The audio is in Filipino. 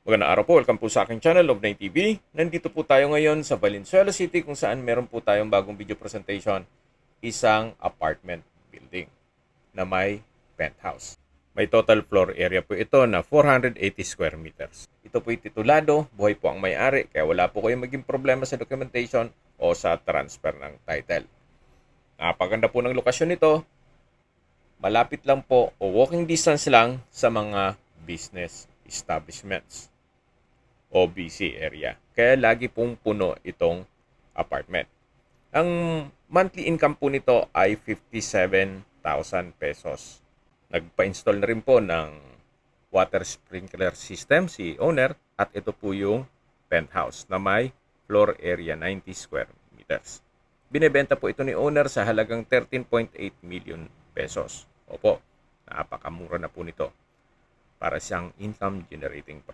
Magandang araw po, welcome po sa aking channel, Love9 TV. Nandito po tayo ngayon sa Valenzuela City kung saan meron po tayong bagong video presentation, isang apartment building na may penthouse. May total floor area po ito na 480 square meters. Ito po'y titulado, buhay po ang may-ari, kaya wala po kayong maging problema sa documentation o sa transfer ng title. Napaganda po ng lokasyon nito, malapit lang po o walking distance lang sa mga business establishments o BC area. Kaya lagi pong puno itong apartment. Ang monthly income po nito ay 57,000 pesos. Nagpa-install na rin po ng water sprinkler system si owner at ito po yung penthouse na may floor area 90 square meters. Binebenta po ito ni owner sa halagang 13.8 million pesos. Opo, napakamura na po nito para siyang income generating property.